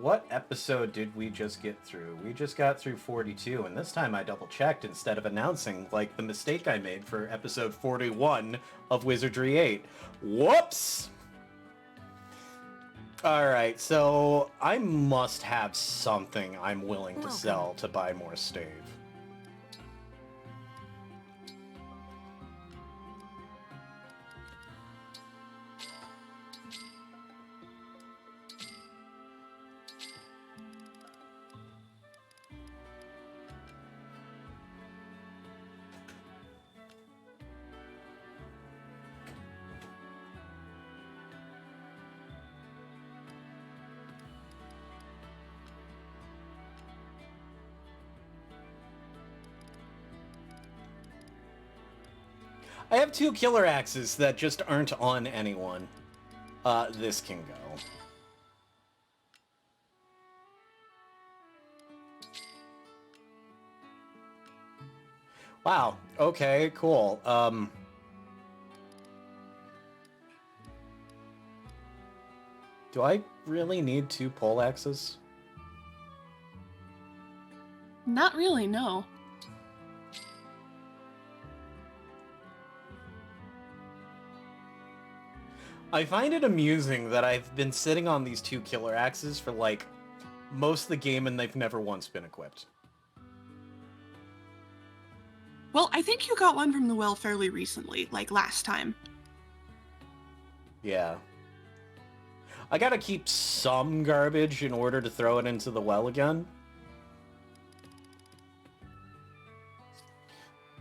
What episode did we just get through? We just got through 42, and this time I double checked instead of announcing, like the mistake I made for episode 41 of Wizardry 8. Whoops! Alright, so I must have something I'm willing to sell to buy more stave. I have two killer axes that just aren't on anyone. This can go. Wow, okay, cool. Do I really need two pole axes? Not really, no. I find it amusing that I've been sitting on these two killer axes for, like, most of the game and they've never once been equipped. Well, I think you got one from the well fairly recently, like last time. Yeah. I gotta keep some garbage in order to throw it into the well again.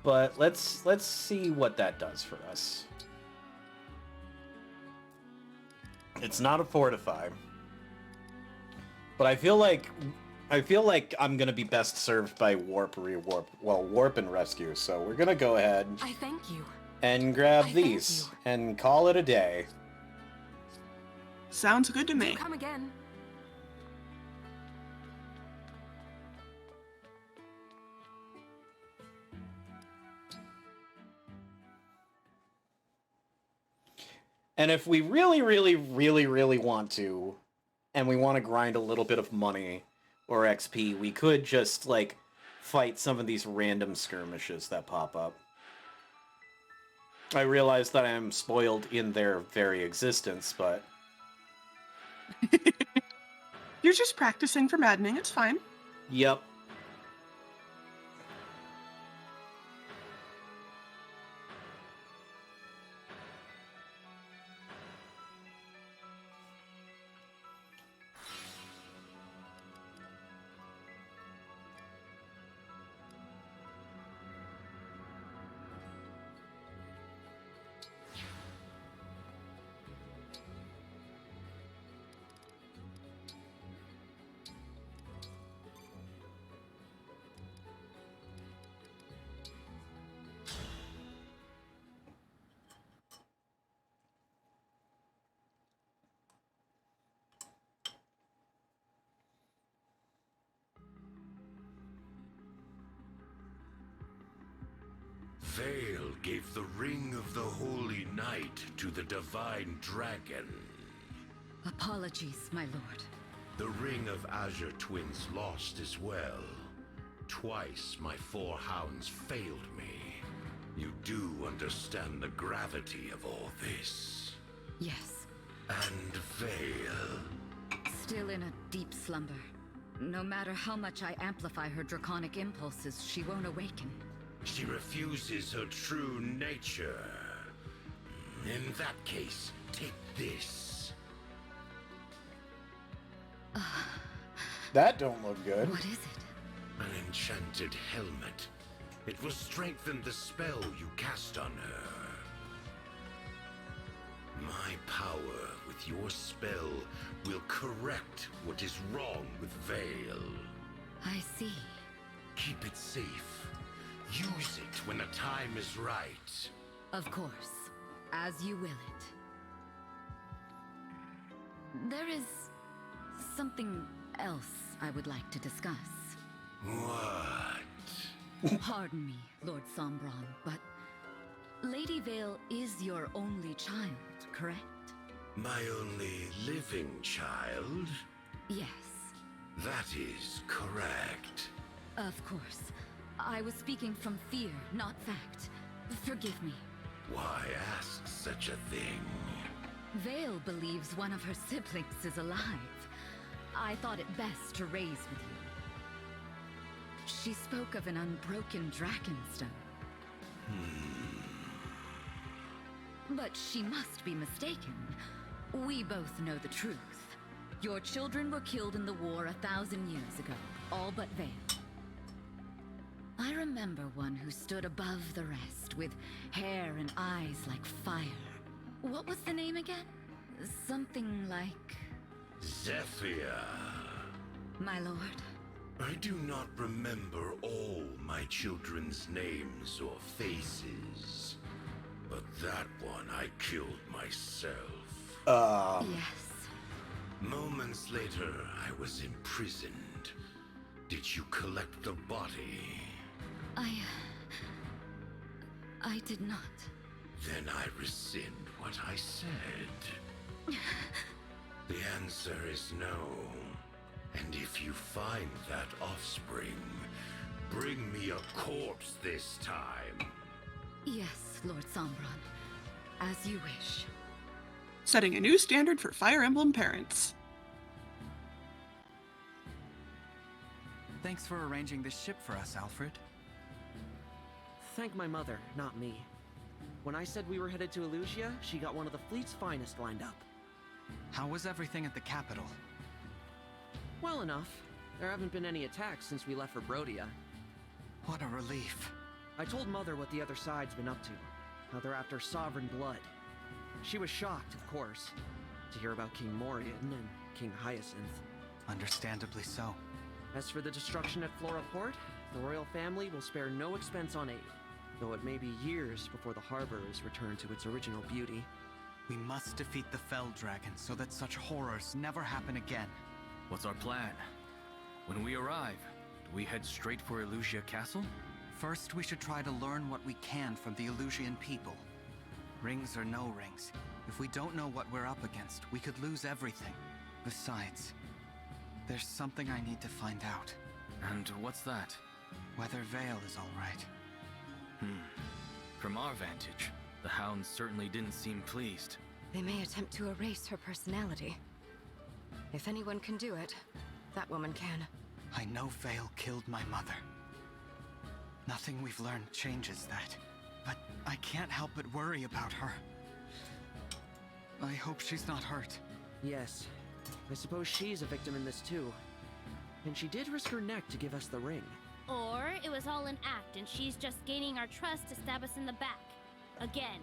But let's see what that does for us. It's not a fortify. But I feel like I'm gonna be best served by warp, rewarp, well, warp and rescue. So we're gonna go ahead. I thank you. And grab these and call it a day. Sounds good to me. Come again. And if we really want to, and we want to grind a little bit of money or XP, we could just, like, fight some of these random skirmishes that pop up. I realize that I am spoiled in their very existence, but... You're just practicing for maddening, it's fine. Yep. Vale gave the ring of the Holy Knight to the Divine Dragon. Apologies, my lord. The ring of Azure Twins lost as well. Twice my four hounds failed me. You do understand the gravity of all this. Yes. And Vale. Still in a deep slumber. No matter how much I amplify her draconic impulses, she won't awaken. She refuses her true nature. In that case, take this. That don't look good. What is it? An enchanted helmet. It will strengthen the spell you cast on her. My power with your spell will correct what is wrong with Vale. I see. Keep it safe. Use it when the time is right. Of course. As you will it. There is something else I would like to discuss. What? Pardon me, Lord Sombron, but Lady Vale is your only child, correct? My only living child? Yes. That is correct. Of course. I was speaking from fear, not fact. Forgive me. Why ask such a thing? Vale believes one of her siblings is alive. I thought it best to raise with you. She spoke of an unbroken dragonstone. But she must be mistaken. We both know the truth. Your children were killed in the war 1,000 years ago, all but Vale. I remember one who stood above the rest, with hair and eyes like fire. What was the name again? Something like... Zephyr. My lord. I do not remember all my children's names or faces. But that one I killed myself. Yes. Moments later, I was imprisoned. Did you collect the body? I did not. Then I rescind what I said. The answer is no. And if you find that offspring, bring me a corpse this time. Yes, Lord Sombron. As you wish. Setting a new standard for Fire Emblem parents. Thanks for arranging this ship for us, Alfred. Thank my mother, not me. When I said we were headed to Elusia, she got one of the fleet's finest lined up. How was everything at the capital? Well enough. There haven't been any attacks since we left for Brodia. What a relief. I told Mother what the other side's been up to. How they're after sovereign blood. She was shocked, of course, to hear about King Morian and King Hyacinth. Understandably so. As for the destruction at Flora Port, the royal family will spare no expense on aid, though it may be years before the harbor is returned to its original beauty. We must defeat the Fell Dragon so that such horrors never happen again. What's our plan? When we arrive, do we head straight for Elusia Castle? First, we should try to learn what we can from the Elusian people. Rings or no rings, if we don't know what we're up against, we could lose everything. Besides, there's something I need to find out. And what's that? Whether Vale is all right. From our vantage, the hounds certainly didn't seem pleased. They may attempt to erase her personality. If anyone can do it, that woman can. I know Vale killed my mother. Nothing we've learned changes that. But I can't help but worry about her. I hope she's not hurt. Yes, I suppose she's a victim in this too. And she did risk her neck to give us the ring. Or it was all an act and she's just gaining our trust to stab us in the back. Again.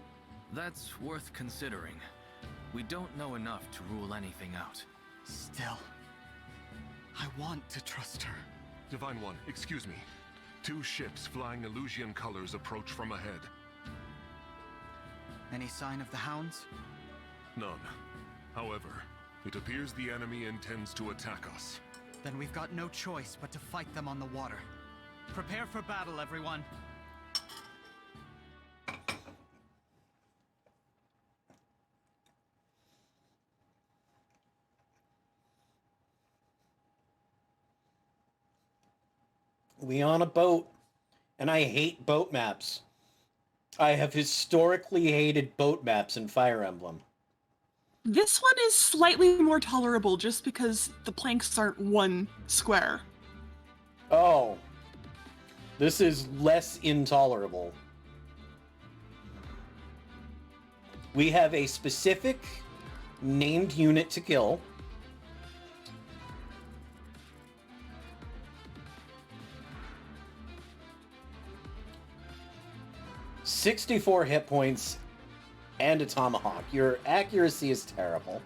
That's worth considering. We don't know enough to rule anything out. Still, I want to trust her. Divine One, excuse me. 2 ships flying Elusian colors approach from ahead. Any sign of the hounds? None. However, it appears the enemy intends to attack us. Then we've got no choice but to fight them on the water. Prepare for battle, everyone. We on a boat, and I hate boat maps. I have historically hated boat maps in Fire Emblem. This one is slightly more tolerable just because the planks aren't one square. Oh. This is less intolerable. We have a specific named unit to kill. "64 hit points and a tomahawk. Your accuracy is terrible.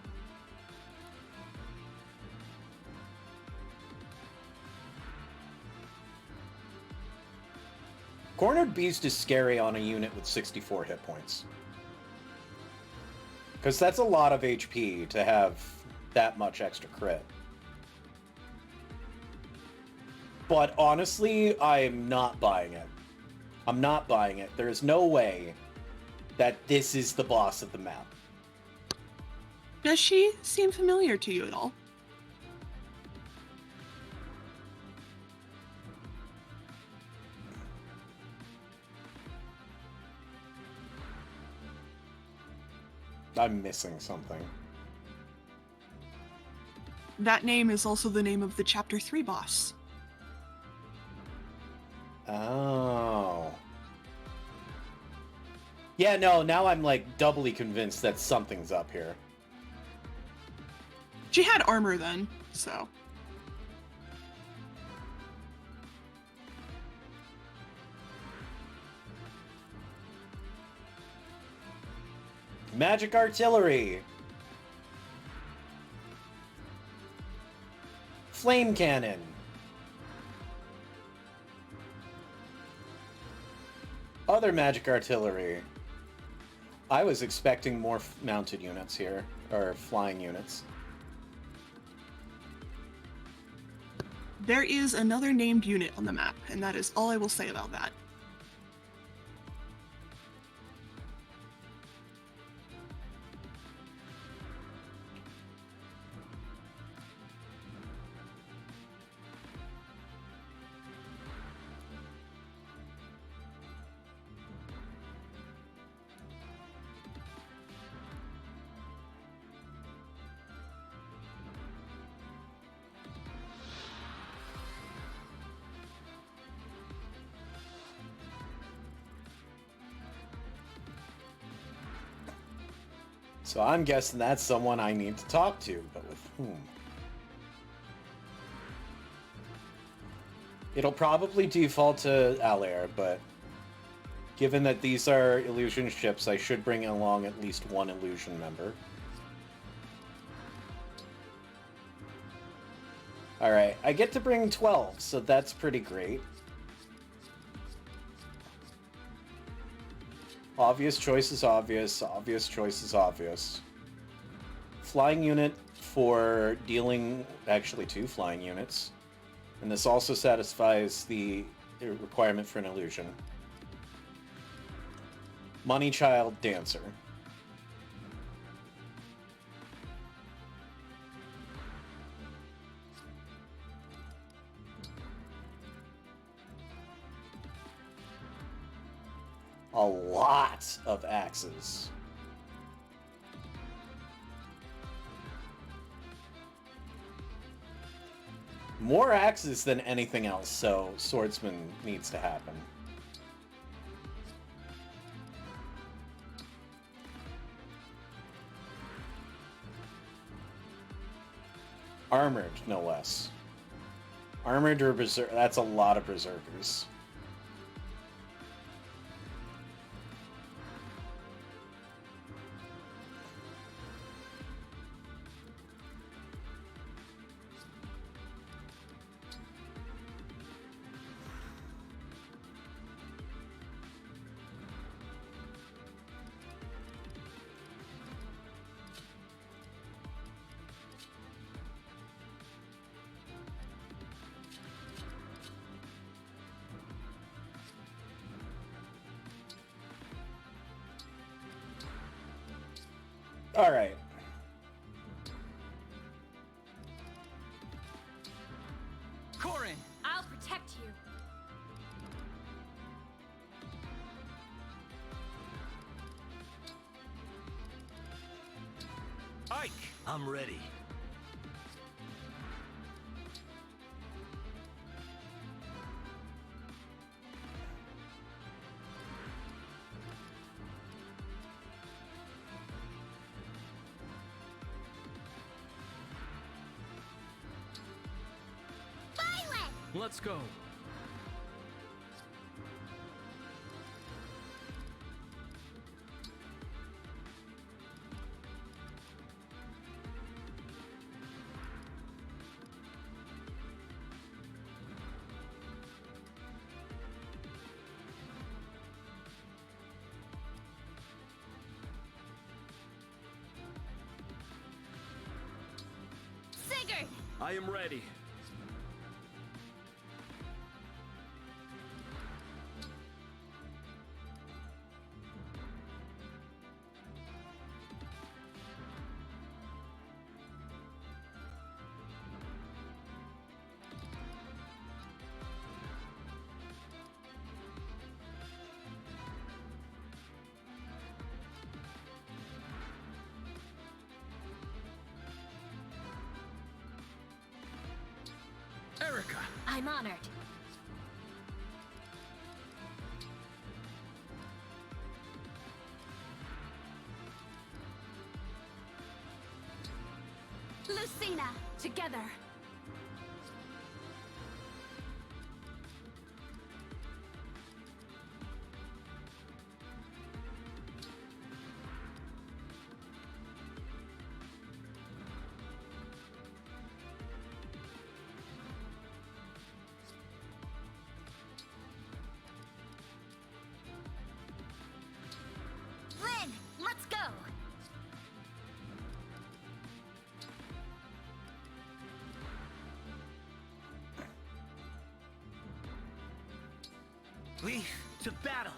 Cornered Beast is scary on a unit with 64 hit points. Because that's a lot of HP to have that much extra crit. But honestly, I'm not buying it. I'm not buying it. There is no way that this is the boss of the map. Does she seem familiar to you at all? I'm missing something. That name is also the name of the Chapter 3 boss. Oh. Yeah, no, now I'm like doubly convinced that something's up here. She had armor then, so. Magic artillery. Flame cannon. Other magic artillery. I was expecting more mounted units here, or flying units. There is another named unit on the map, and that is all I will say about that. So I'm guessing that's someone I need to talk to, but with whom? It'll probably default to Alair, but given that these are illusion ships, I should bring along at least one illusion member. Alright, I get to bring 12, so that's pretty great. Obvious choice is obvious, obvious choice is obvious. Flying unit for dealing, actually 2 flying units. And this also satisfies the requirement for an illusion. Money Child Dancer. A lot of axes. More axes than anything else, so swordsman needs to happen. Armored, no less. Armored or berserker, that's a lot of berserkers. All right. Corin! I'll protect you. Ike! I'm ready. Let's go. Sigurd! I am ready. Erica! I'm honored. Lucina, together. Lynn, let's go. Leaf, to battle!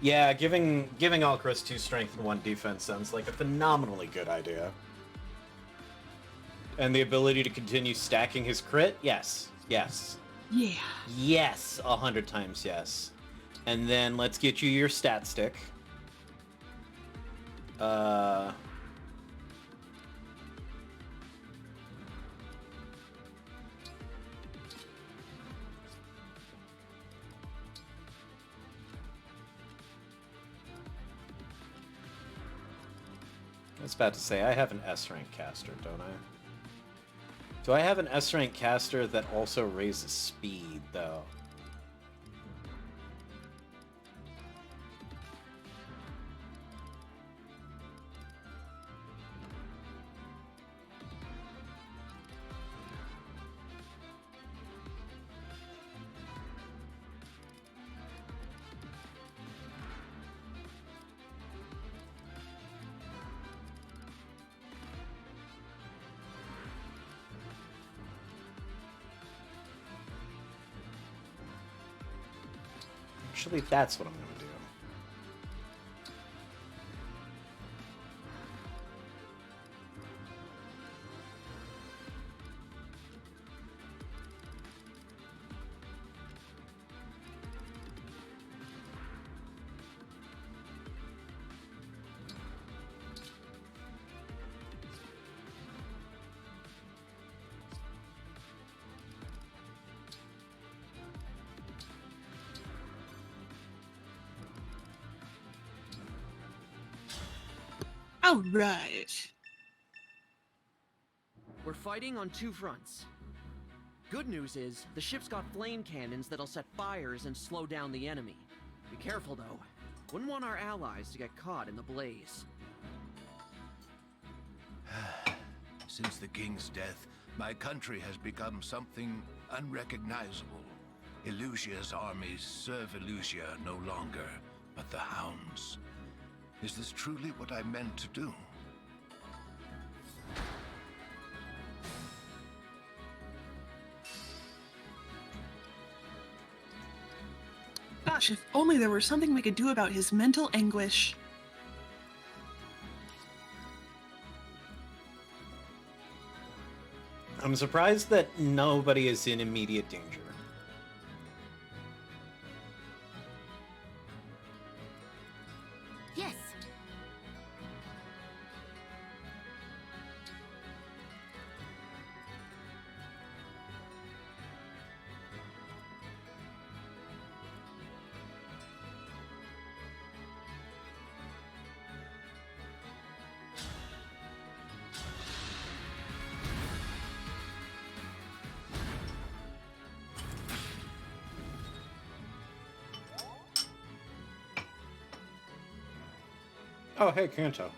Yeah, giving Alcrest 2 strength and 1 defense sounds like a phenomenally good idea. And the ability to continue stacking his crit? Yes. Yes. Yeah. Yes, 100 times yes. And then let's get you your stat stick. I was about to say, I have an S-rank caster, don't I? Do I have an S-rank caster that also raises speed, though? Actually, that's what I'm going to do. All right. We're fighting on 2 fronts. Good news is, the ship's got flame cannons that'll set fires and slow down the enemy. Be careful though. Wouldn't want our allies to get caught in the blaze. Since the king's death, my country has become something unrecognizable. Elusia's armies serve Elusia no longer, but the hounds. Is this truly what I meant to do? Gosh, if only there were something we could do about his mental anguish. I'm surprised that nobody is in immediate danger. Yes. Oh, hey, Kanto.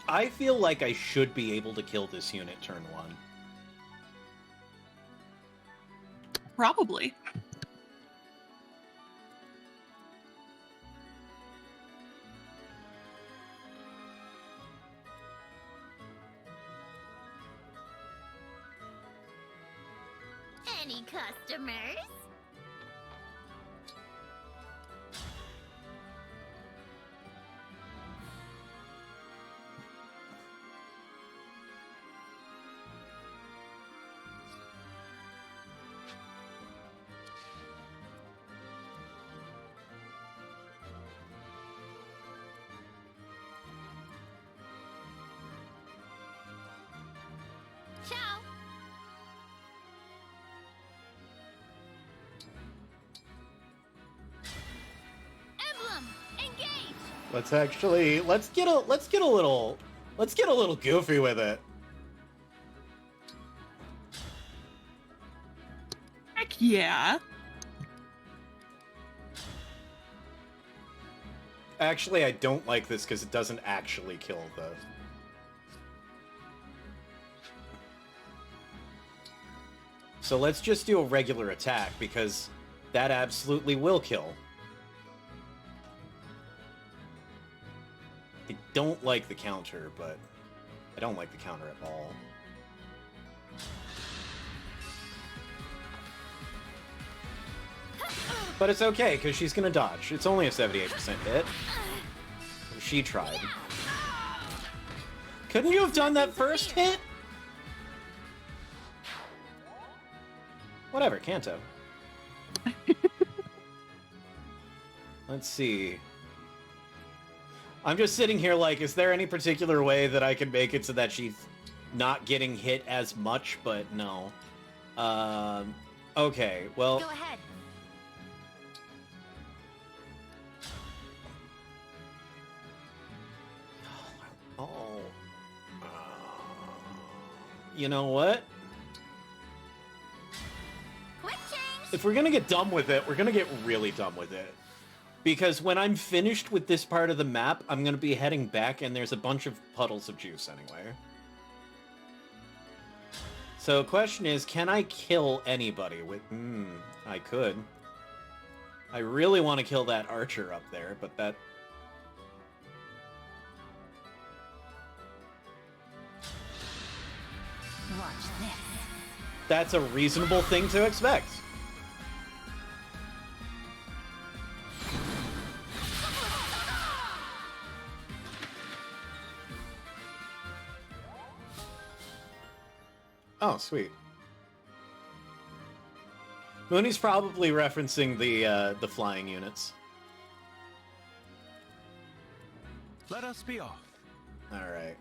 I feel like I should be able to kill this unit turn 1. Probably. customers. Ciao. Emblem, engage. Let's get a little goofy with it. Heck yeah. Actually, I don't like this because it doesn't actually kill the... So let's just do a regular attack, because that absolutely will kill. I don't like the counter, but I don't like the counter at all. But it's okay, because she's going to dodge. It's only a 78% hit. She tried. Couldn't you have done that first hit? Whatever, Kanto. Let's see. I'm just sitting here like, is there any particular way that I can make it so that she's not getting hit as much? But no. Okay, well... Go ahead. Oh. You know what? Quick change. If we're gonna get dumb with it, we're gonna get really dumb with it. Because when I'm finished with this part of the map, I'm gonna be heading back, and there's a bunch of puddles of juice anyway. So, question is, can I kill anybody with... I could. I really want to kill that archer up there, but that... Watch this. That's a reasonable thing to expect. Oh, sweet. Mooney's probably referencing the flying units. Let us be off. All right.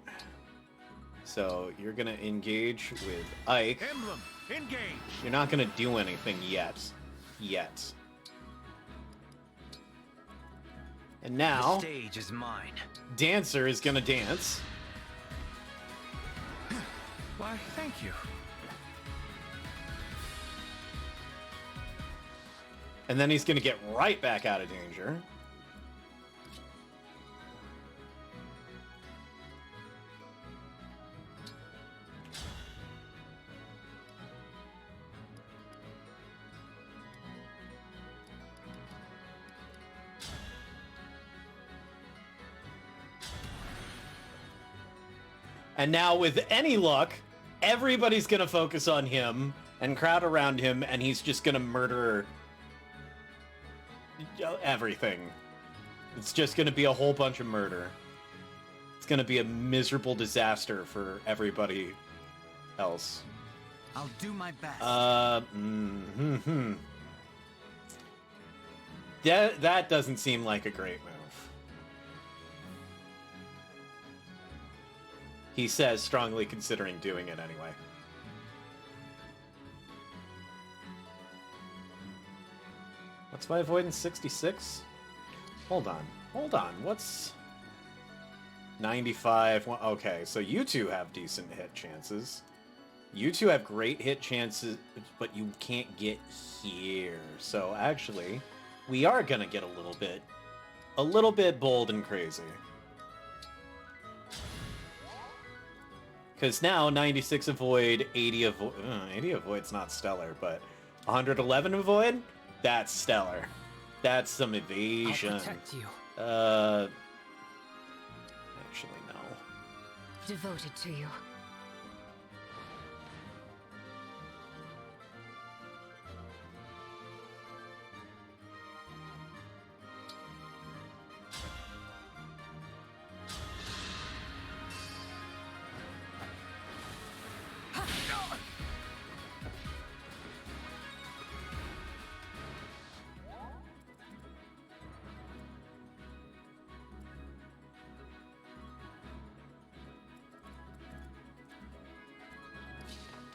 So you're gonna engage with Ike. Emblem, engage. You're not gonna do anything yet. Yet. And now, The stage is mine. Dancer is gonna dance. Why, thank you. And then he's gonna get right back out of danger. And now, with any luck, everybody's gonna focus on him and crowd around him, and he's just gonna murder everything. It's just gonna be a whole bunch of murder. It's gonna be a miserable disaster for everybody else. I'll do my best. That doesn't seem like a great move. He says, strongly considering doing it anyway. What's my avoidance? 66? Hold on. What's 95? Okay, so you two have decent hit chances. You two have great hit chances, but you can't get here. So actually, we are gonna get a little bit bold and crazy. Because now 96 avoid, 80 avoid. 80 avoid's not stellar, but 111 avoid, that's stellar. That's some evasion. I'll protect you. Actually, no. Devoted to you.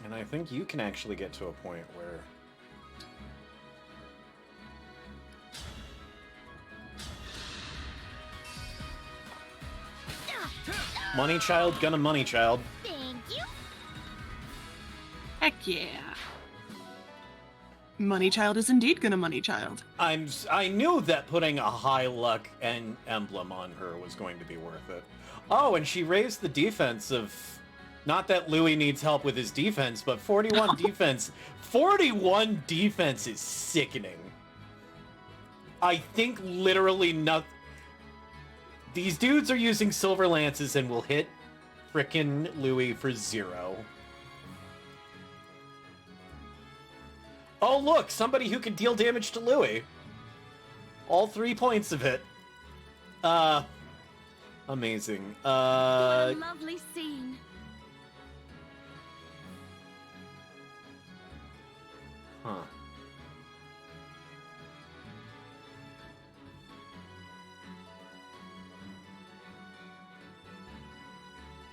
And I think you can actually get to a point where... Money child, gonna money child. Thank you. Heck yeah. Money Child is indeed gonna Money Child. I knew that putting a high luck and emblem on her was going to be worth it. Oh, and she raised the defense of... Not that Louis needs help with his defense, but 41 defense. 41 defense is sickening. I think literally nothing... These dudes are using silver lances and will hit frickin' Louis for 0. Oh, look! Somebody who can deal damage to Louis. All 3 points of it. Amazing. What a lovely scene. Huh.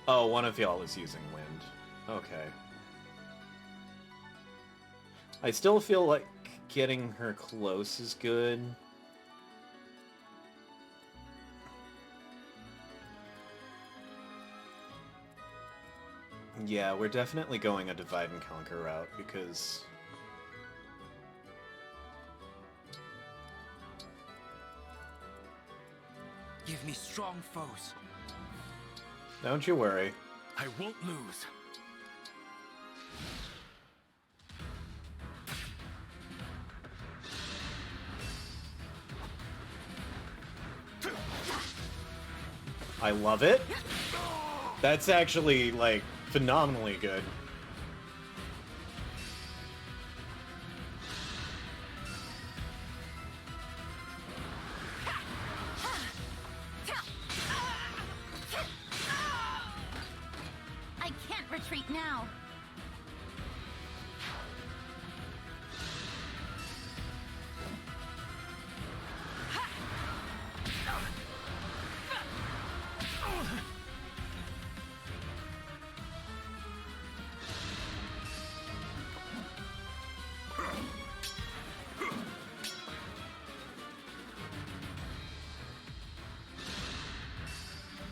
Oh, one of y'all is using wind. Okay. I still feel like getting her close is good. Yeah, we're definitely going a divide and conquer route because... Give me strong foes. Don't you worry. I won't lose. I love it. That's actually, like, phenomenally good. I can't retreat now.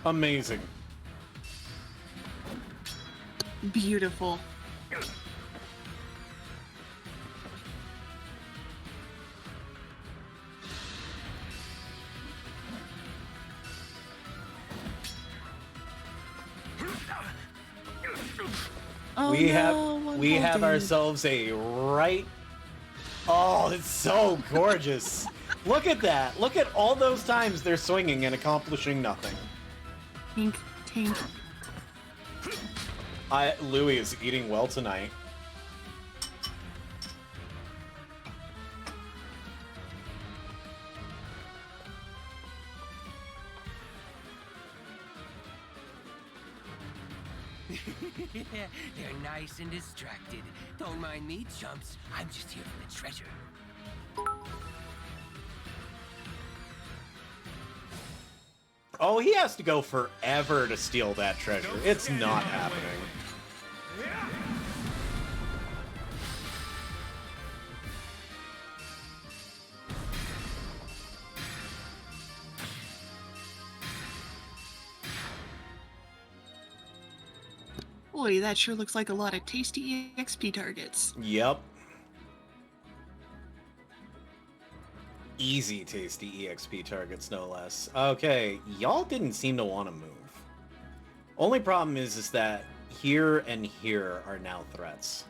Amazing. Beautiful. Oh, we no, have ourselves a right... Oh, it's so gorgeous. Look at that. Look at all those times they're swinging and accomplishing nothing. Tink, tink. Louis is eating well tonight. They're nice and distracted. Don't mind me, chumps. I'm just here for the treasure. Oh, he has to go forever to steal that treasure. It's not happening. Boy, that sure looks like a lot of tasty EXP targets. Yep. Easy, tasty EXP targets, no less. Okay, y'all didn't seem to want to move. Only problem is that here and here are now threats.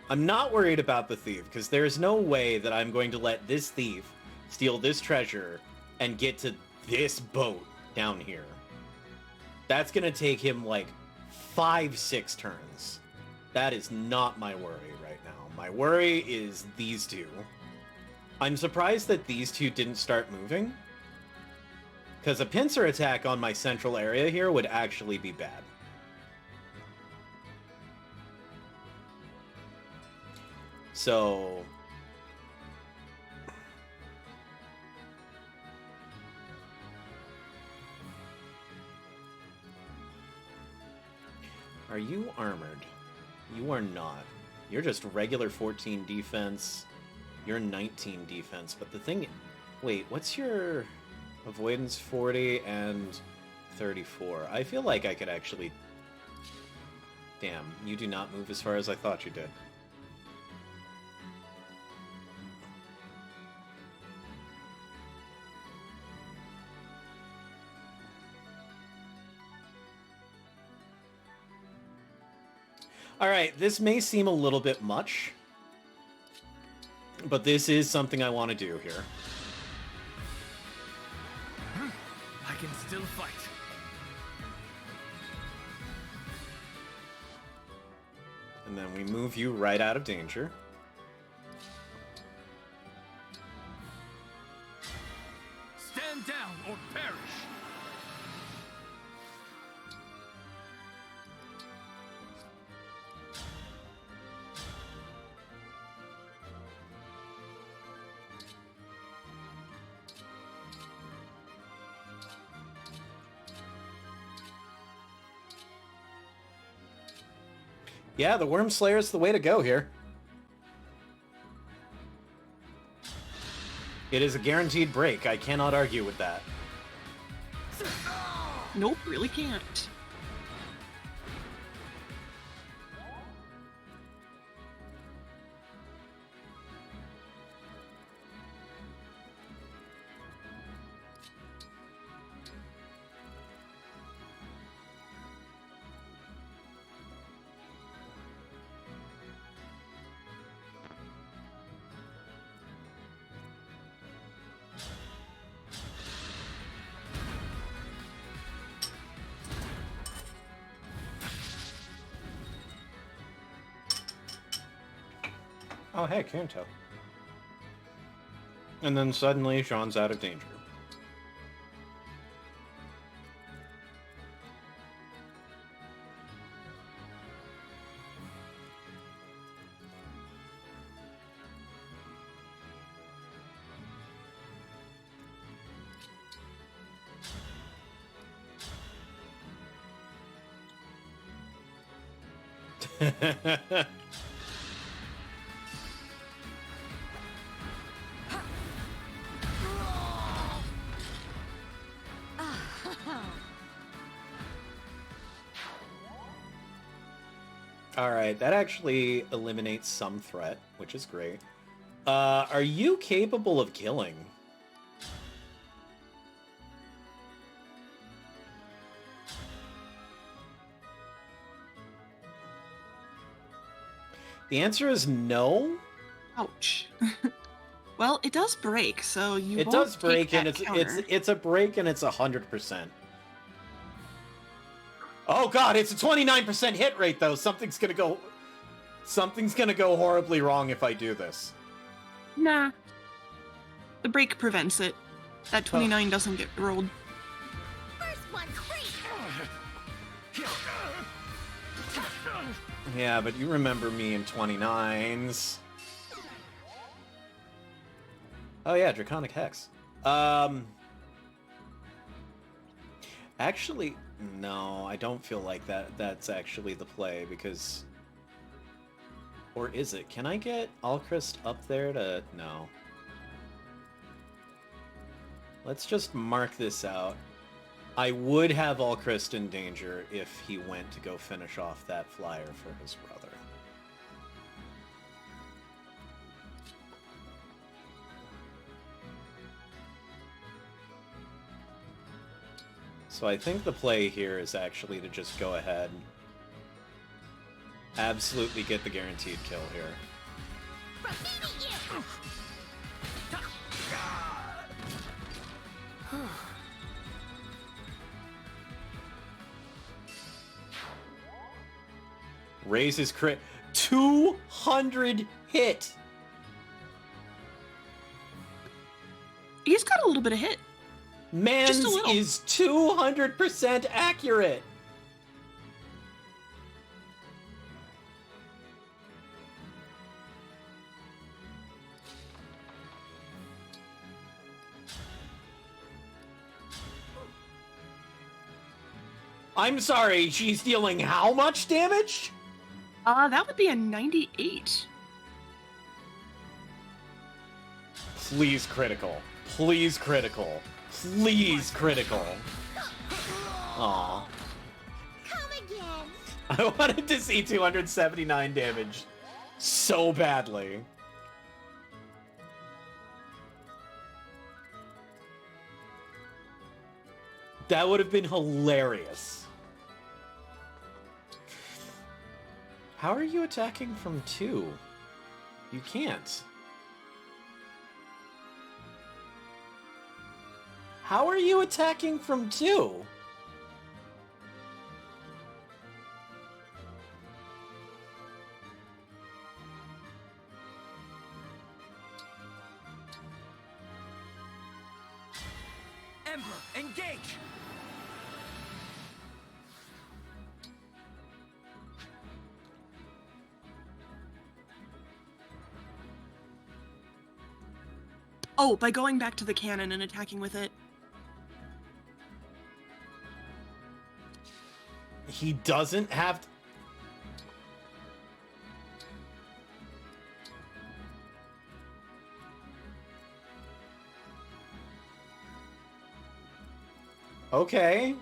I'm not worried about the thief, because there's no way that I'm going to let this thief steal this treasure and get to this boat down here. That's going to take him like 5-6 turns. That is not my worry right now. My worry is these two. I'm surprised that these two didn't start moving, because a pincer attack on my central area here would actually be bad. So... Are you armored? You are not. You're just regular 14 defense. You're 19 defense, but the thing... Wait, what's your avoidance 40 and 34? I feel like I could actually... Damn, you do not move as far as I thought you did. Alright, this may seem a little bit much, but this is something I want to do here. I can still fight. And then we move you right out of danger. Stand down or perish! Yeah, the Worm Slayer's the way to go here. It is a guaranteed break. I cannot argue with that. Nope, really can't. Oh, hey, Kanto. And then suddenly, Sean's out of danger. Alright, that actually eliminates some threat, which is great. Are you capable of killing? The answer is no. Ouch. Well, it does break, so you It won't does break, take and that it's counter. it's a break, and it's 100%. Oh god, it's a 29% hit rate though. Something's gonna go horribly wrong if I do this. Nah. The break prevents it. That 29 doesn't get rolled. First one, great! Yeah, but you remember me in 29s. Oh yeah, Draconic Hex. Actually, no, I don't feel like that's actually the play, because... Or is it? Can I get Alchrist up there to... No. Let's just mark this out. I would have Alchrist in danger if he went to go finish off that flyer for his brother. So I think the play here is actually to just go ahead. Absolutely get the guaranteed kill here. Raise his crit. 200 hit! He's got a little bit of hit. Mans Just a little. is 200% accurate! I'm sorry, she's dealing how much damage? That would be a 98. Please critical. Please critical. Please critical. Aw. Come again. I wanted to see 279 damage so badly. That would have been hilarious. How are you attacking from 2? You can't. How are you attacking from 2? Emblem, engage! Oh, by going back to the cannon and attacking with it. He doesn't have... Okay.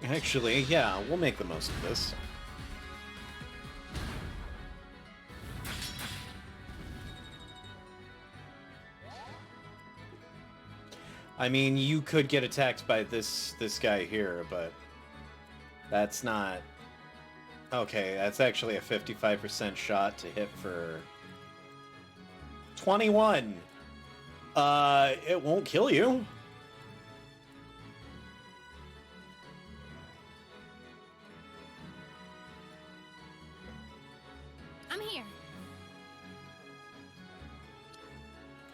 Actually, yeah, we'll make the most of this. I mean, you could get attacked by this guy here, but that's not... Okay, that's actually a 55% shot to hit for 21. It won't kill you. I'm here.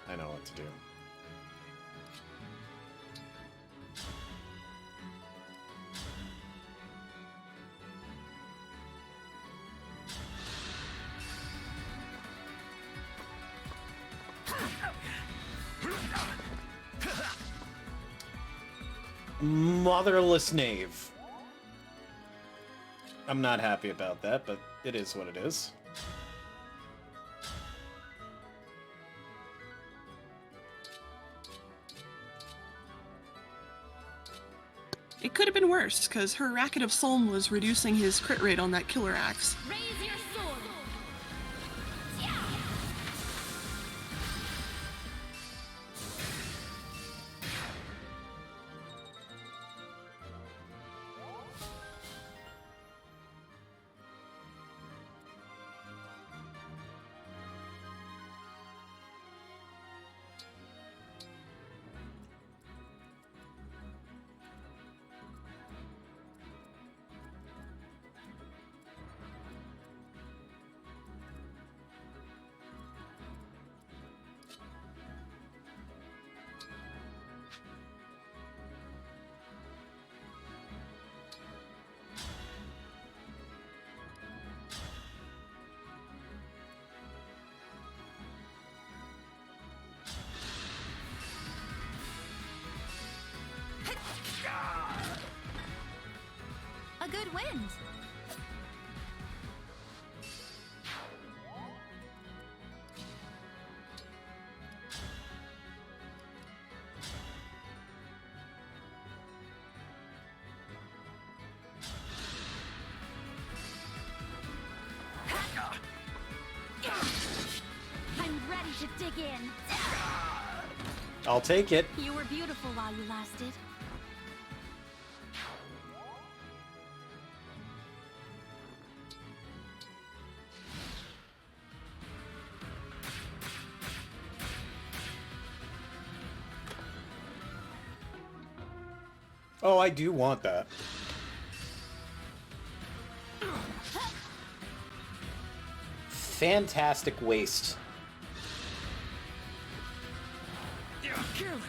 I know what to do. Motherless knave. I'm not happy about that, but it is what it is. It could have been worse, because her Racket of Solm was reducing his crit rate on that killer axe. Raise your sword. Yeah. A good wind. I'm ready to dig in. I'll take it. You were beautiful while you lasted. Oh, I do want that. Fantastic waste. Careless.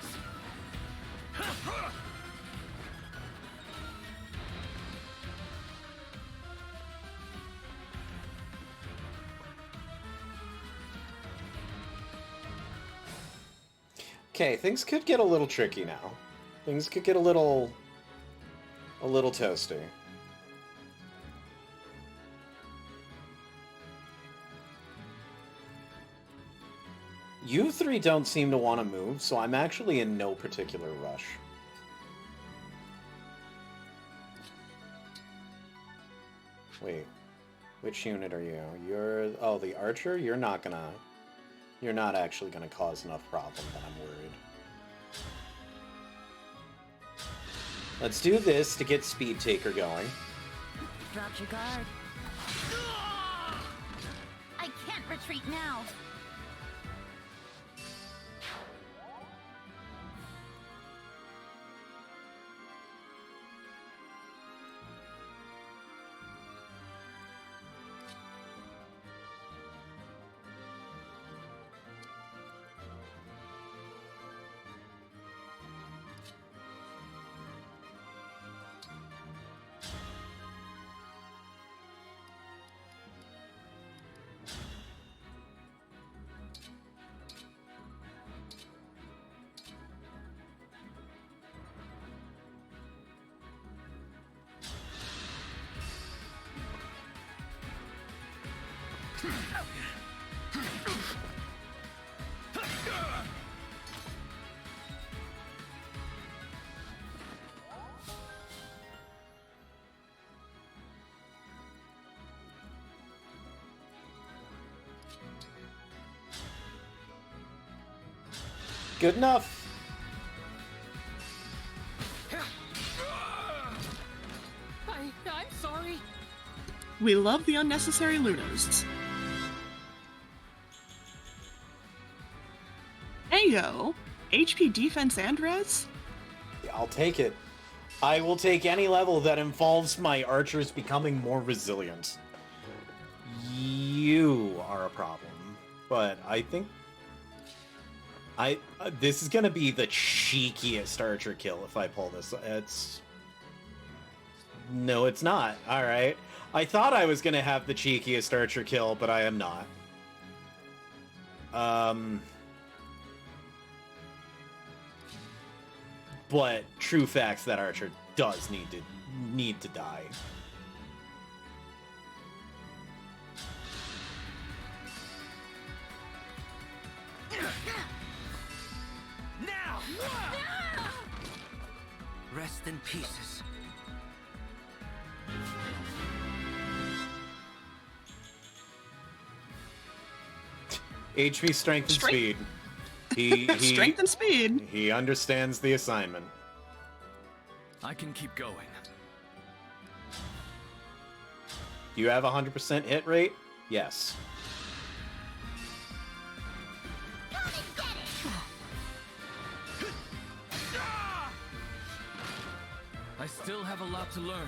Okay, things could get a little tricky now. Things could get a little toasty. You three don't seem to want to move, so I'm actually in no particular rush. Wait, which unit are you? You're... oh, the archer? You're not actually gonna cause enough problem that I'm worried. Let's do this to get Speed Taker going. Drop your guard. I can't retreat now. Good enough. I'm sorry. We love the unnecessary Lunas. Ayo! HP defense and res? I'll take it. I will take any level that involves my archers becoming more resilient. You are a problem. But I think... this is gonna be the cheekiest archer kill if I pull this. It's... no, it's not. Alright. I thought I was gonna have the cheekiest archer kill, but I am not. But true facts, that archer does need to die. Now! Rest in pieces. HP, strength, and speed. He Strength and speed. He understands the assignment. I can keep going. Do you have 100% hit rate? Yes. I still have a lot to learn.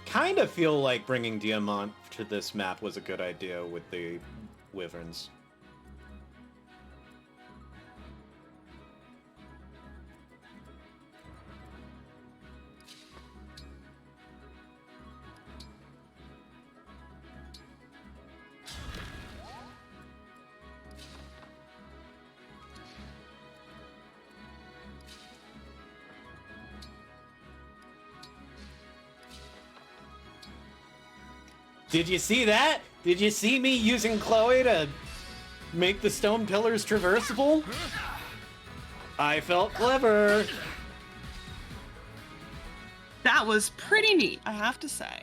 Kind of feel like bringing Diamant to this map was a good idea with the Wyverns. Did you see that? Did you see me using Chloe to make the stone pillars traversable? I felt clever. That was pretty neat, I have to say.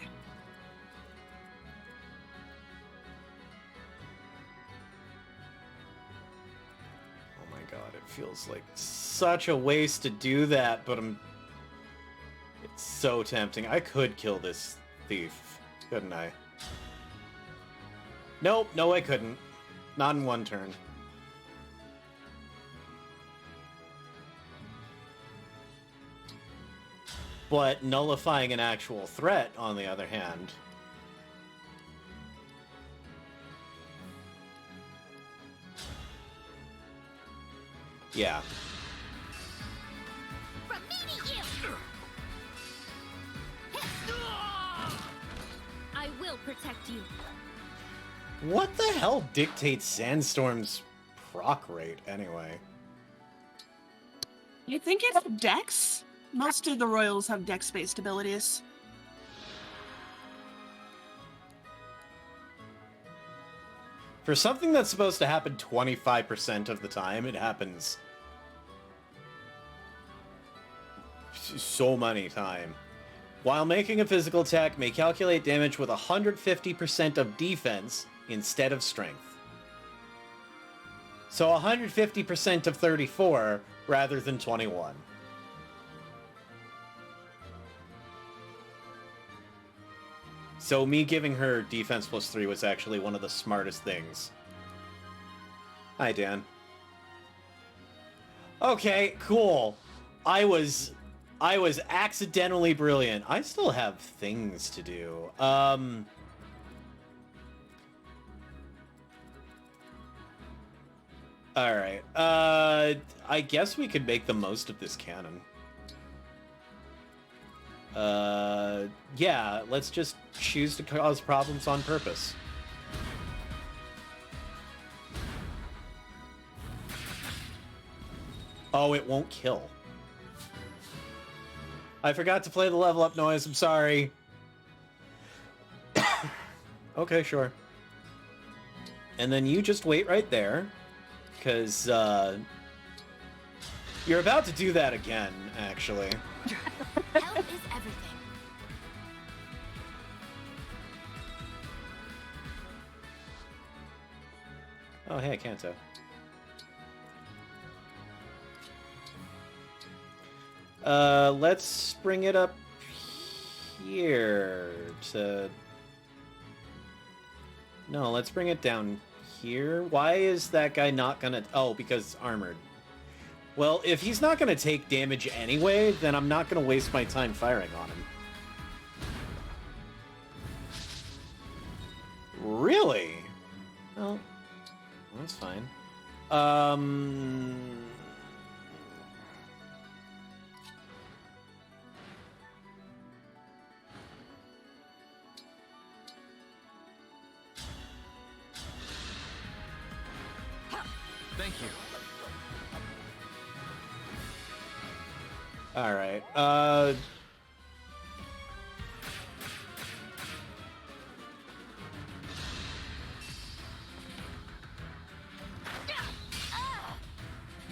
Oh my god, it feels like such a waste to do that, but it's so tempting. I could kill this thief, couldn't I? Nope, no I couldn't. Not in one turn. But nullifying an actual threat, on the other hand... yeah. From me to you. I will protect you. What the hell dictates Sandstorm's proc rate, anyway? I think it's Dex. Most of the Royals have Dex-based abilities. For something that's supposed to happen 25% of the time, it happens so many times. While making a physical attack, may calculate damage with 150% of defense instead of strength. So 150% of 34 rather than 21. So me giving her defense +3 was actually one of the smartest things. Hi, Dan. Okay, cool. I was accidentally brilliant. I still have things to do. Alright. I guess we could make the most of this cannon. Yeah, let's just choose to cause problems on purpose. Oh, it won't kill. I forgot to play the level up noise, I'm sorry. Okay, sure. And then you just wait right there, because, you're about to do that again, actually. Help is everything. Oh, hey, Kanto. Let's bring it up here to... No, let's bring it down here. Why is that guy not gonna... Oh, because armored. Well, if he's not gonna take damage anyway, then I'm not gonna waste my time firing on him. Really? Well, that's fine. Thank you. Alright,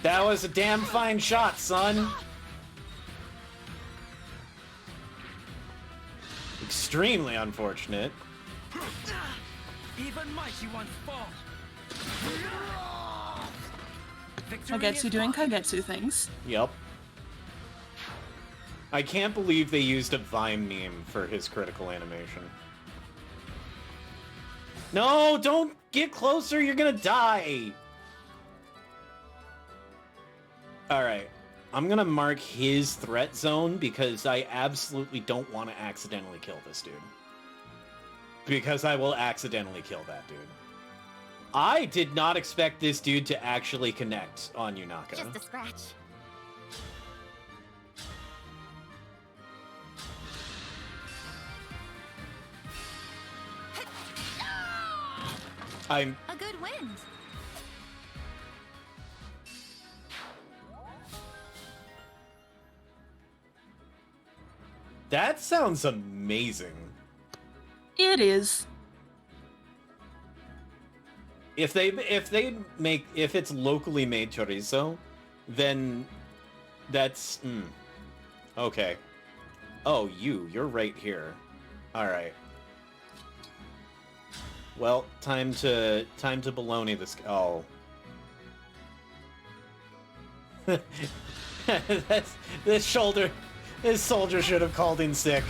that was a damn fine shot, son! Extremely unfortunate. Even mighty ones fall. Kagetsu doing Kagetsu things. Yep. I can't believe they used a Vime meme for his critical animation. No, don't get closer, you're gonna die! Alright, I'm gonna mark his threat zone because I absolutely don't want to accidentally kill this dude. Because I will accidentally kill that dude. I did not expect this dude to actually connect on Yunaka. Just a scratch. I'm... A good wind. That sounds amazing. It is. If it's locally made chorizo, then that's okay. Oh, you're right here. All right. Well, time to baloney this. Oh, this soldier should have called in sick.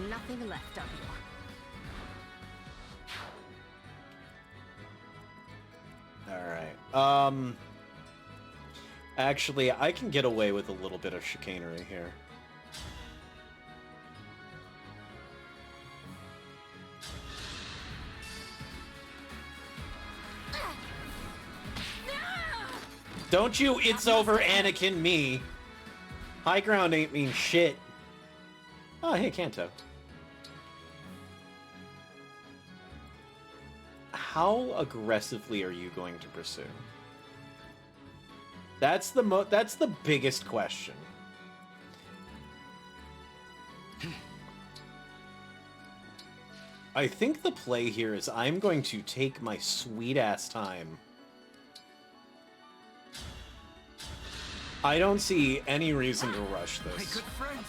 Nothing left of you. Alright. Actually, I can get away with a little bit of chicanery here. Don't you it's over Anakin me. High ground ain't mean shit. Oh, hey, Kanto. How aggressively are you going to pursue? That's the biggest question. I think the play here is I'm going to take my sweet-ass time. I don't see any reason to rush this. My good friend.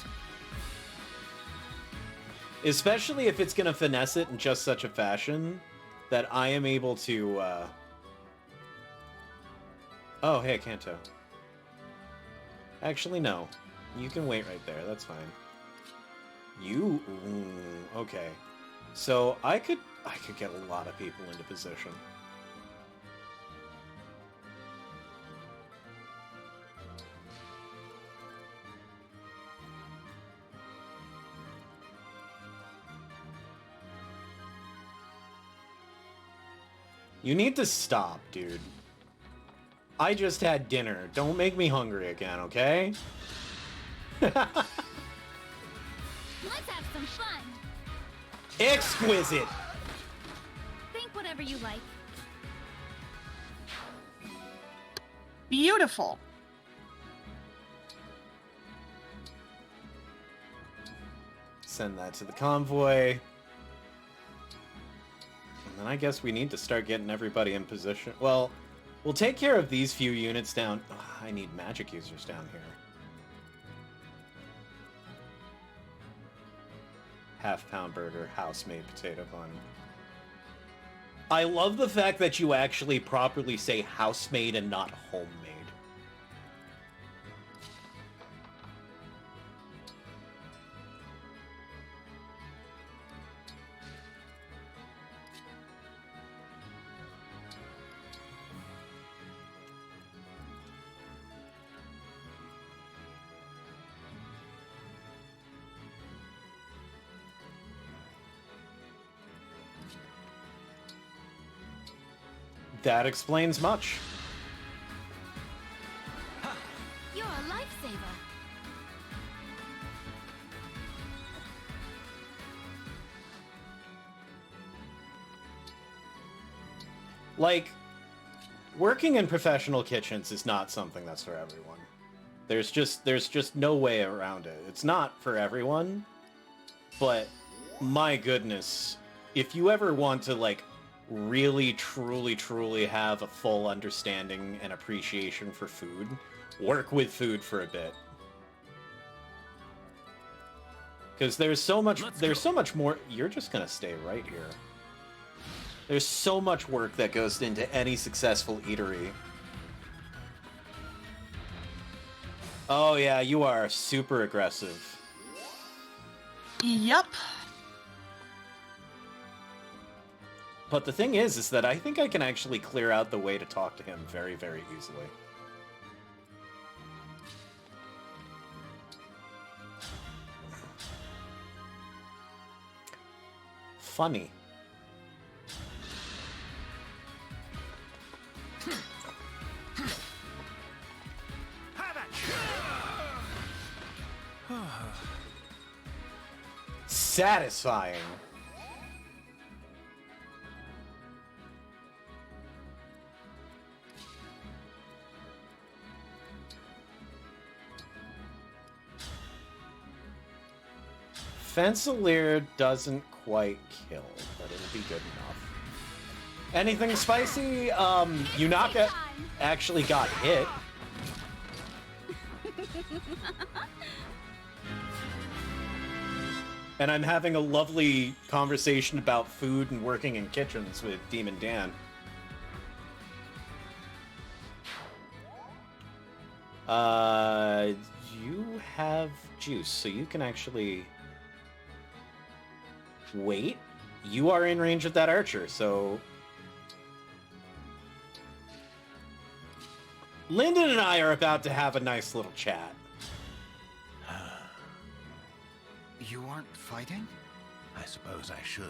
Especially if it's going to finesse it in just such a fashion that I am able to, Oh, hey, Kanto. Actually, no. You can wait right there. That's fine. You... okay. So, I could get a lot of people into position. You need to stop, dude. I just had dinner. Don't make me hungry again, okay? Let's have some fun. Exquisite! Think whatever you like. Beautiful. Send that to the convoy. And then I guess we need to start getting everybody in position. Well, we'll take care of these few units down. Ugh, I need magic users down here. Half-pound burger, house-made potato bun. I love the fact that you actually properly say house-made and not homemade. That explains much. You're a lifesaver. Like, working in professional kitchens is not something that's for everyone. There's just no way around it. It's not for everyone, but my goodness, if you ever want to, like, really, truly have a full understanding and appreciation for food, work with food for a bit. Because there's so much more. You're just gonna stay right here. There's so much work that goes into any successful eatery. Oh yeah, you are super aggressive. Yep. But the thing is that I think I can actually clear out the way to talk to him very, very easily. Funny. Satisfying. Fencealier doesn't quite kill, but it'll be good enough. Anything spicy? Yunaka actually got hit. And I'm having a lovely conversation about food and working in kitchens with Demon Dan. You have juice, so you can actually... Wait, you are in range of that archer, so... Lyndon and I are about to have a nice little chat. You aren't fighting? I suppose I should.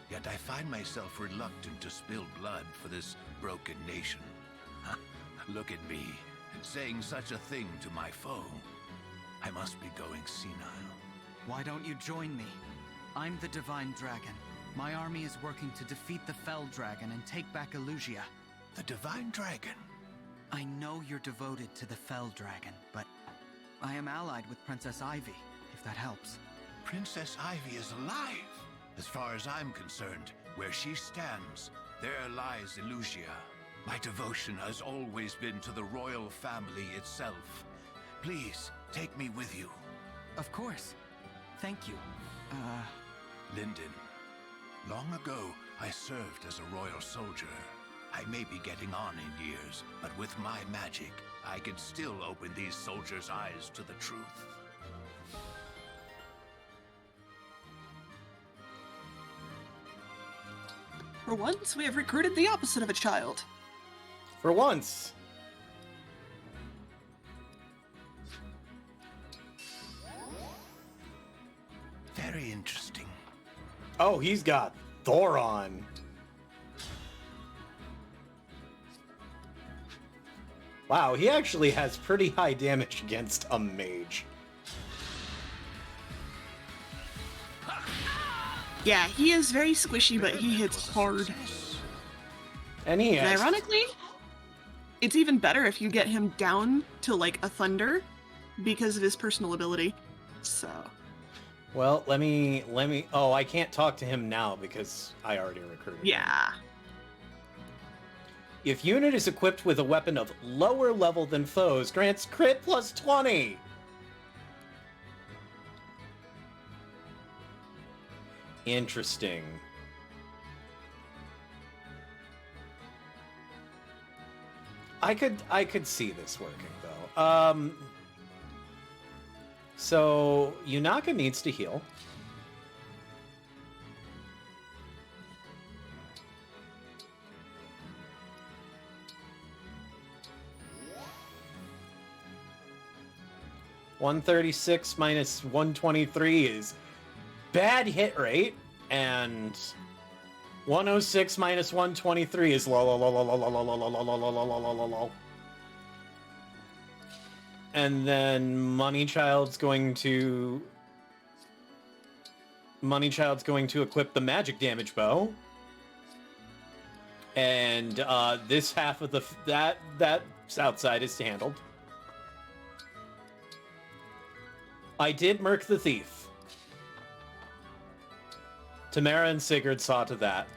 Yet I find myself reluctant to spill blood for this broken nation. Look at me, saying such a thing to my foe. I must be going senile. Why don't you join me? I'm the Divine Dragon. My army is working to defeat the Fell Dragon and take back Elusia. The Divine Dragon? I know you're devoted to the Fell Dragon, but I am allied with Princess Ivy, if that helps. Princess Ivy is alive. As far as I'm concerned, where she stands, there lies Elusia. My devotion has always been to the royal family itself. Please, take me with you. Of course. Thank you. Lyndon, long ago, I served as a royal soldier. I may be getting on in years, but with my magic, I can still open these soldiers' eyes to the truth. For once, we have recruited the opposite of a child. For once. Very interesting. Oh, he's got Thoron. Wow, he actually has pretty high damage against a mage. Yeah, he is very squishy, but he hits hard. And he And has... ironically, it's even better if you get him down to like a thunder because of his personal ability. So. Well, let me... Oh, I can't talk to him now because I already recruited him. Yeah. If unit is equipped with a weapon of lower level than foes, grants crit plus 20! Interesting. I could see this working, though. So, Yunaka needs to heal. $136 minus 123 is bad hit rate, and 106 minus 123 is lol. And then Moneychild's going to equip the magic damage bow. And this half of that outside is handled. I did murk the thief. Tamara and Sigurd saw to that.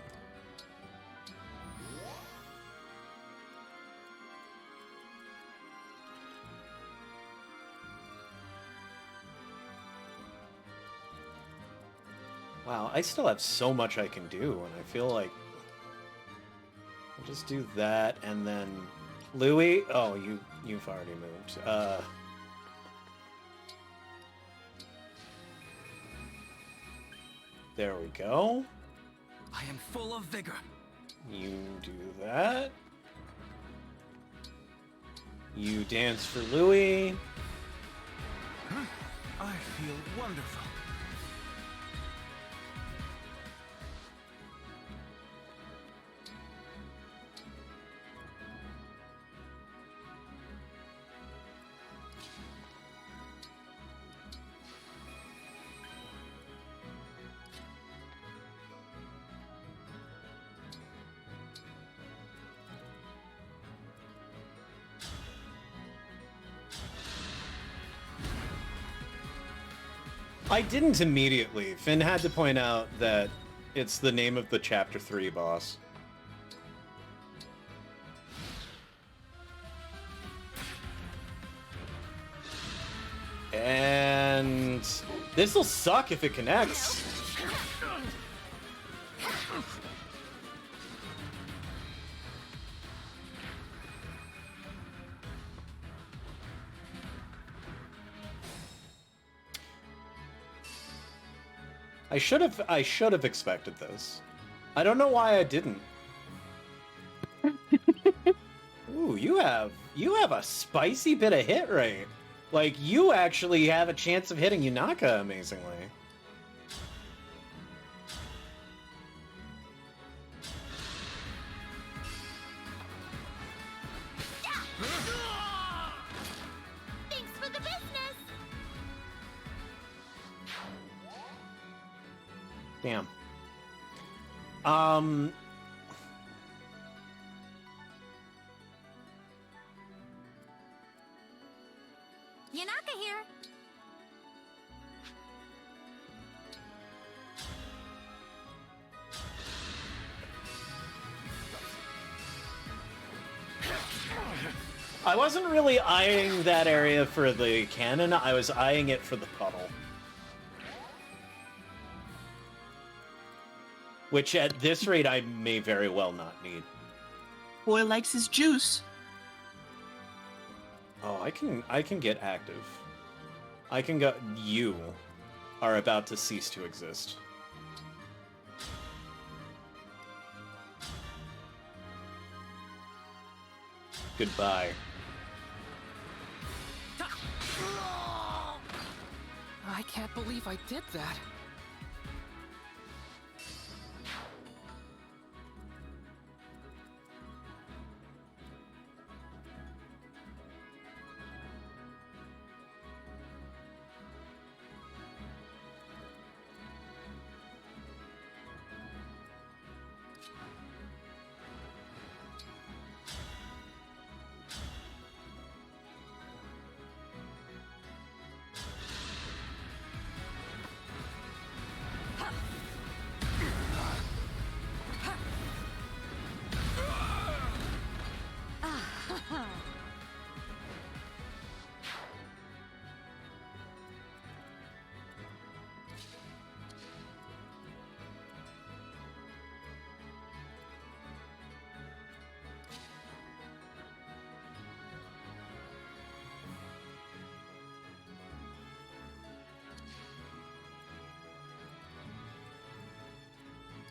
Wow, I still have so much I can do, and I feel like I'll just do that, and then Louis. Oh, you've already moved. There we go. I am full of vigor. You do that. You dance for Louis. I feel wonderful. I didn't immediately. Finn had to point out that it's the name of the Chapter 3 boss. And this'll suck if it connects. I should have expected this. I don't know why I didn't. Ooh, you have a spicy bit of hit rate. Like, you actually have a chance of hitting Yunaka amazingly. Thanks for the business. Damn. Yanaka here. I wasn't really eyeing that area for the cannon, I was eyeing it for the puddle. Which at this rate I may very well not need. Boy likes his juice. Oh, I can get active. I can go. You are about to cease to exist. Goodbye. I can't believe I did that.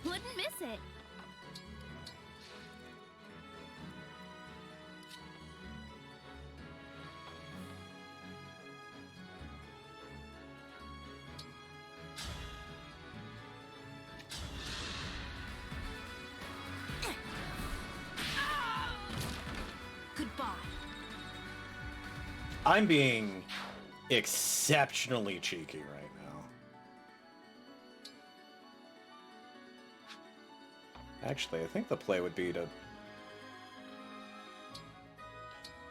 Wouldn't miss it. Goodbye. I'm being exceptionally cheeky right now. Actually, I think the play would be to...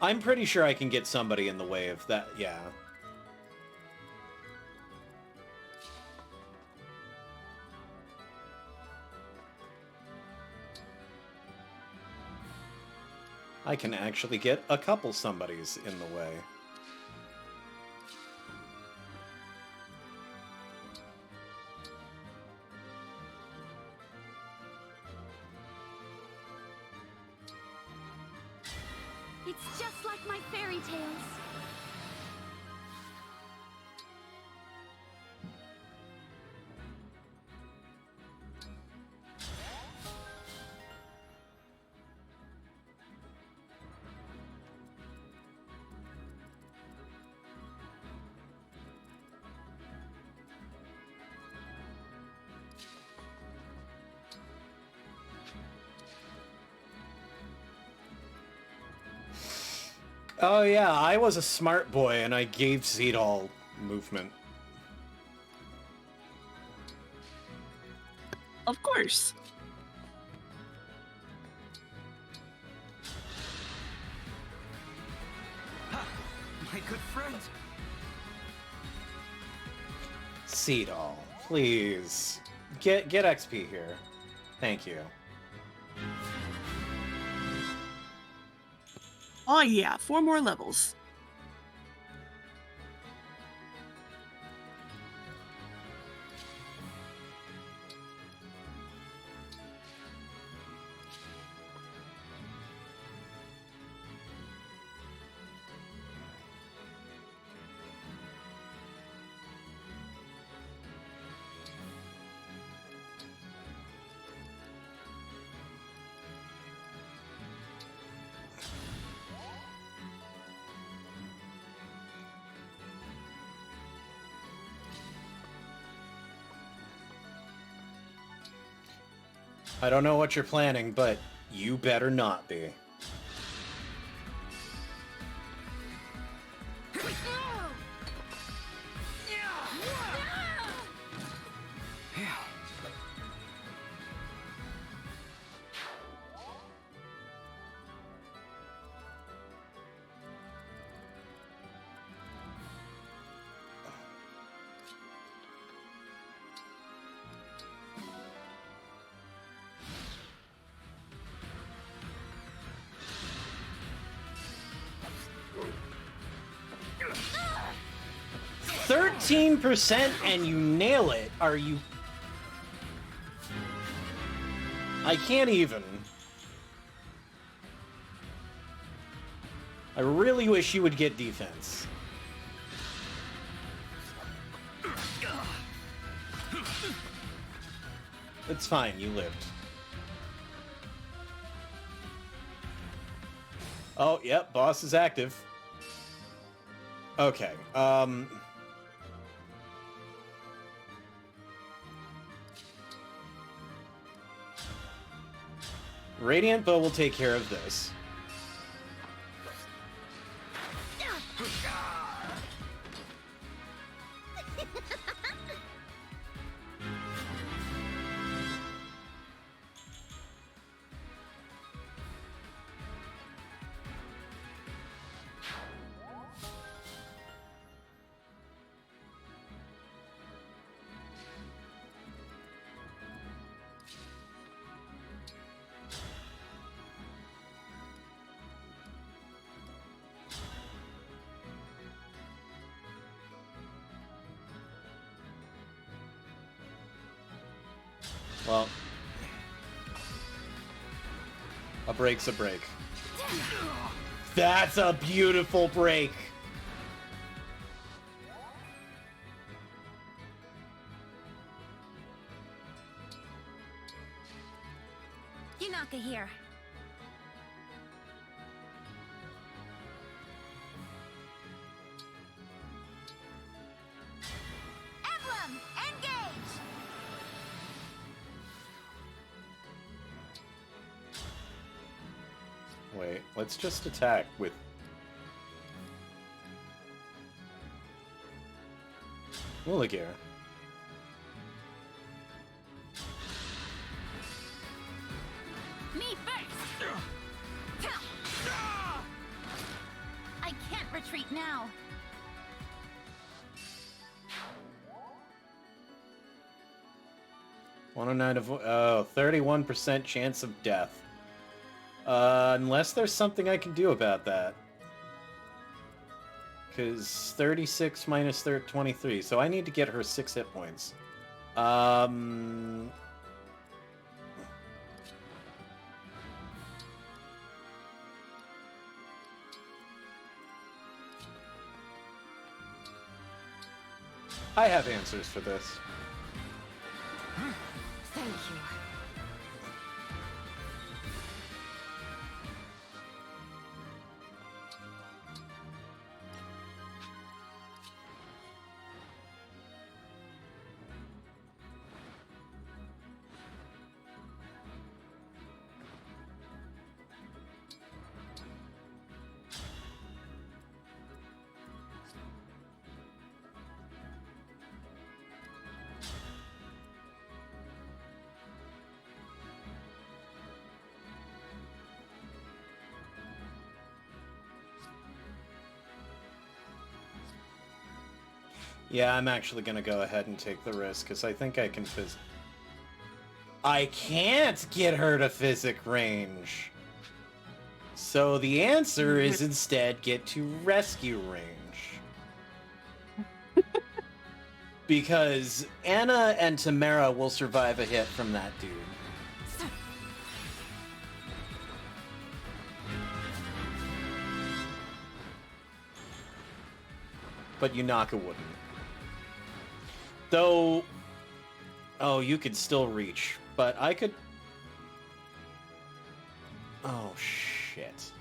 I'm pretty sure I can get somebody in the way of that, yeah. I can actually get a couple somebodies in the way. It's just like my fairy tales. Oh yeah, I was a smart boy and I gave Zedal movement. Of course. Ha! My good friend. Zedal, please. Get XP here. Thank you. Oh yeah, 4 more levels. I don't know what you're planning, but you better not be. 13% and you nail it. Are you... I can't even. I really wish you would get defense. It's fine, you lived. Oh, yep, boss is active. Okay, Radiant Bow will take care of this. Well, a break's a break. That's a beautiful break. Yunaka here. Emblem, engage! Wait, let's just attack with... Willigare. Me first! I can't retreat now. Oh, 31% chance of death. Unless there's something I can do about that. Because 36 minus 23, so I need to get her 6 hit points. I have answers for this. Thank you. Yeah, I'm actually gonna go ahead and take the risk, because I think I can I can't get her to physic range! So the answer is instead get to rescue range. Because Anna and Tamara will survive a hit from that dude. But Yunaka wouldn't. Though... Oh, you could still reach. But I could... Oh, shit.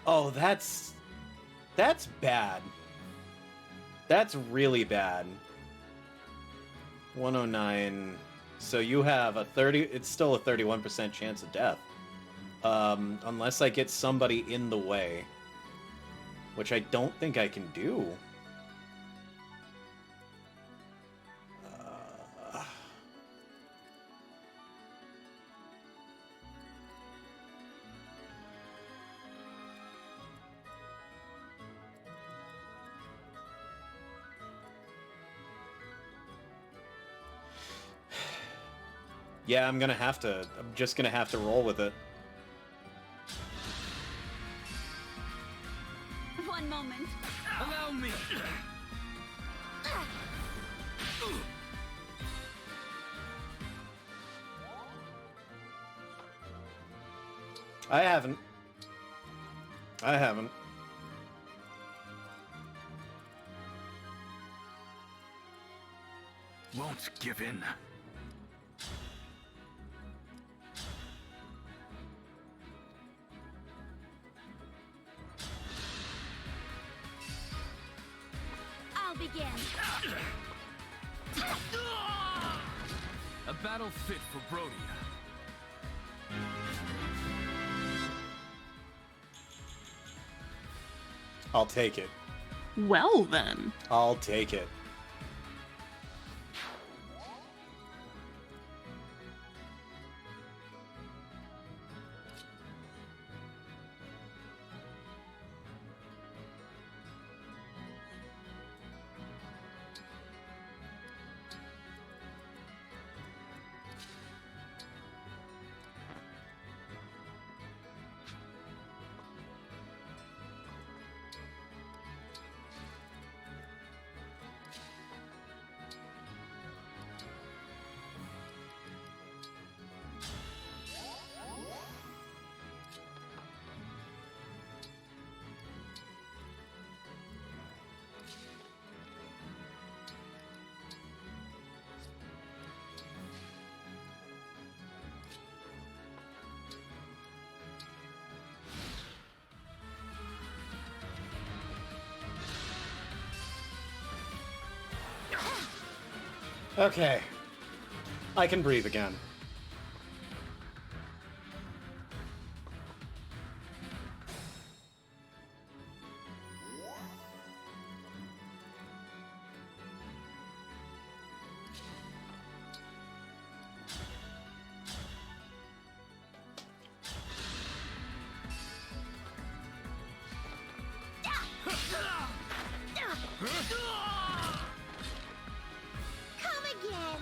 Oh, that's bad. That's really bad. 109. So you have a 30... It's still a 31% chance of death. Unless I get somebody in the way. Which I don't think I can do. Yeah, I'm just gonna have to roll with it. I haven't. I haven't. Won't give in. I'll begin. A battle fit for Brodia. I'll take it. Well then. I'll take it. Okay. I can breathe again. Come again.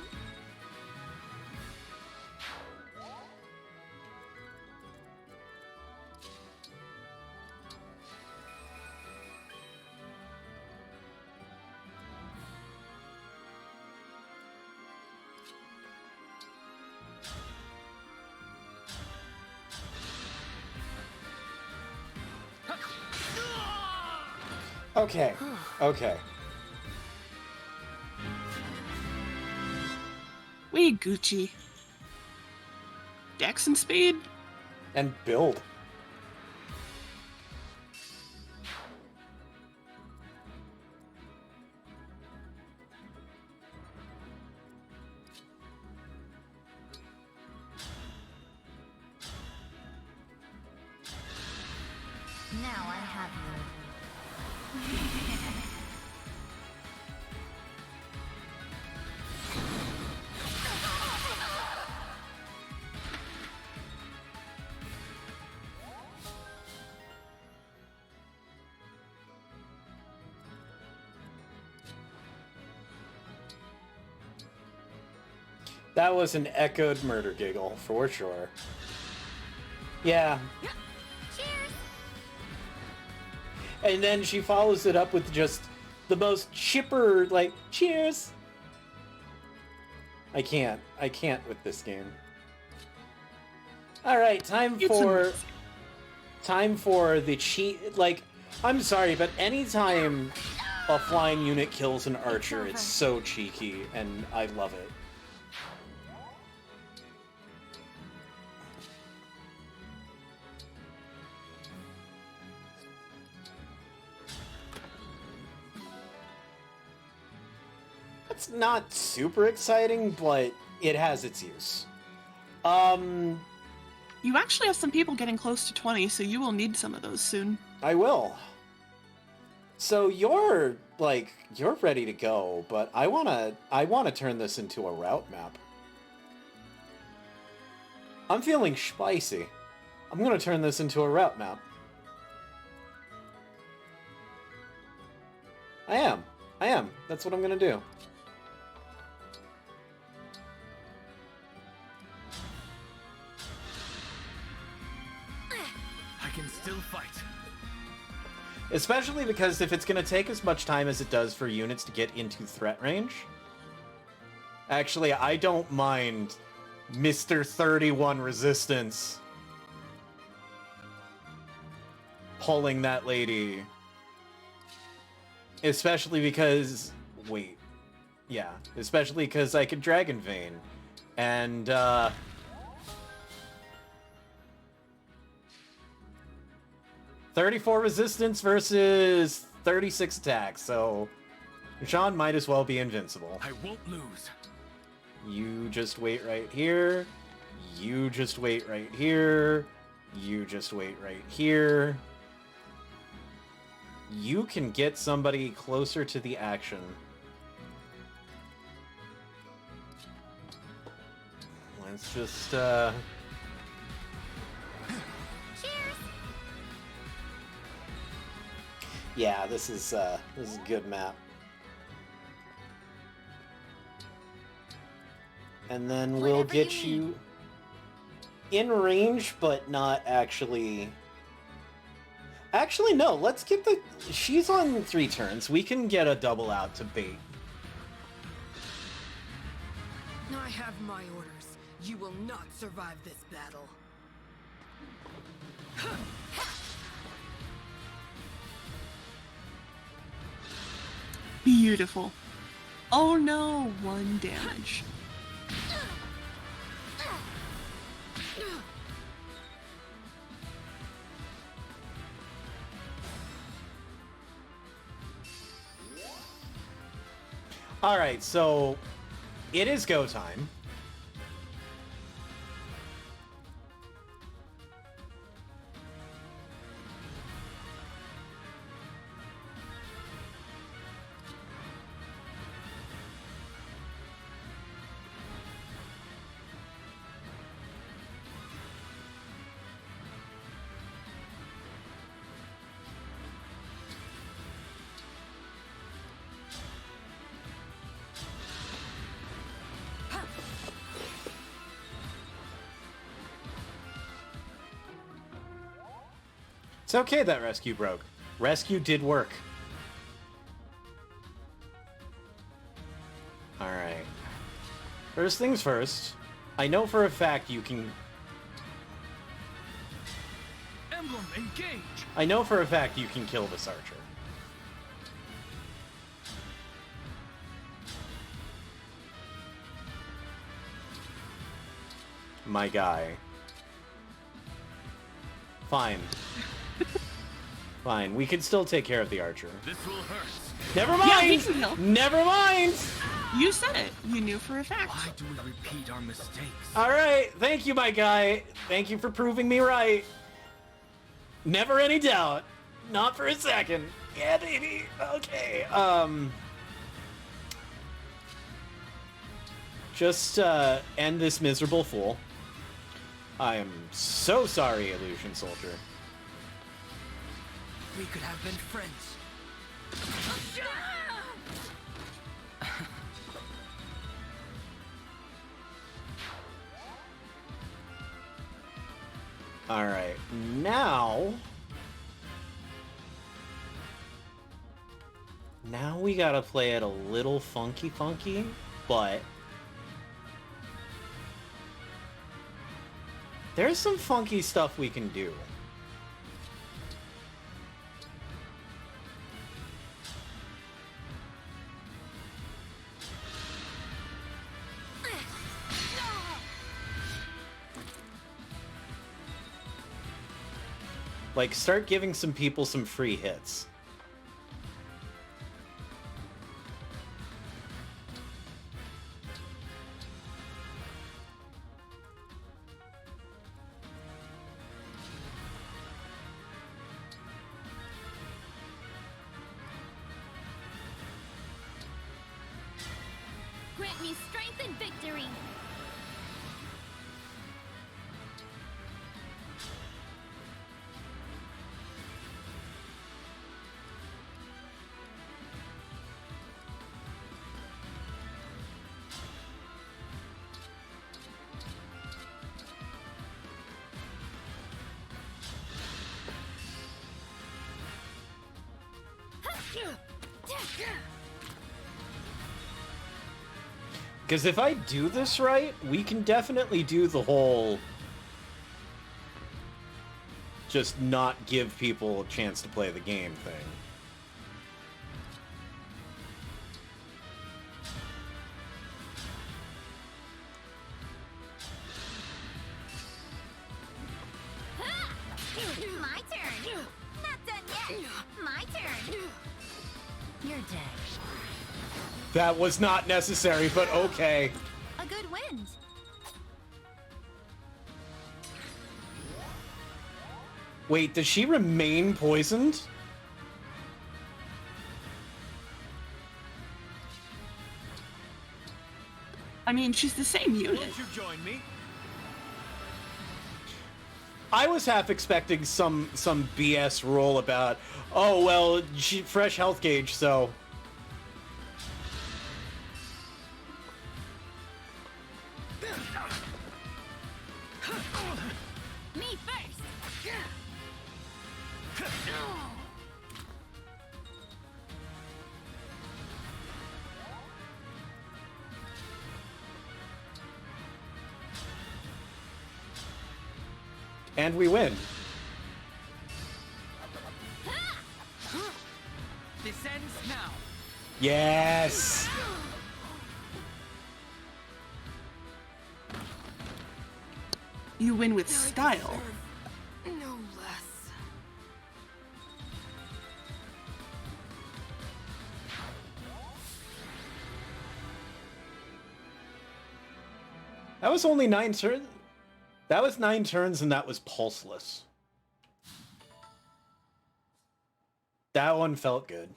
Okay. Okay. We Gucci. Dex and Spade? And build. Now I have you. That was an echoed murder giggle, for sure. Yeah. Cheers. And then she follows it up with just the most chipper, like, cheers! I can't with this game. Alright, time for the cheat, like, I'm sorry, but anytime a flying unit kills an archer, it's so cheeky, and I love it. It's not super exciting, but it has its use. You actually have some people getting close to 20, so you will need some of those soon. I will. So you're ready to go, but I wanna turn this into a route map. I'm feeling spicy. I'm gonna turn this into a route map. I am. That's what I'm gonna do. I can still fight. Especially because if it's going to take as much time as it does for units to get into threat range... Actually, I don't mind Mr. 31 resistance. pulling that lady. Especially because... Wait. Yeah. Especially because I could Dragon Vein. And, 34 resistance versus 36 attack, so... Sean might as well be invincible. I won't lose. You just wait right here. You just wait right here. You just wait right here. You can get somebody closer to the action. Let's just, Cheers! Yeah, this is a good map. And then we'll Whatever get you you in range, but not actually... Actually, no, let's get the... She's on 3 turns. We can get a double out to bait. I have my orders. You will not survive this battle. Beautiful. Oh no, 1 damage. Alright, so... It is go time. It's okay that rescue broke. Rescue did work. Alright. First things first, I know for a fact you can... Emblem, engage! I know for a fact you can kill this archer. My guy. Fine. Fine, we can still take care of the archer. This will hurt. Never Yeah, he mind! can heal. Never mind! You said it. You knew for a fact. Why do we repeat our mistakes? Alright, thank you, my guy. Thank you for proving me right. Never any doubt. Not for a second. Yeah, baby. Okay. Just, end this miserable fool. I am so sorry, Illusion Soldier. We could have been friends. Alright, now... Now we gotta play it a little funky, but... There's some funky stuff we can do. Like, start giving some people some free hits. Grant me strength and victory. Because if I do this right, we can definitely do the whole... just not give people a chance to play the game thing. My turn. Not done yet. My turn. You're dead. That was not necessary, but okay. A good wind. Wait, does she remain poisoned? I mean, she's the same unit. Won't you join me? I was half expecting some BS rule about, oh well, fresh health gauge, so. Me first. And we win. This ends now. Yes! You win with style. No less. That was only 9 turns. That was 9 turns and that was pulseless. That one felt good.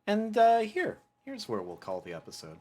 And here's where we'll call the episode.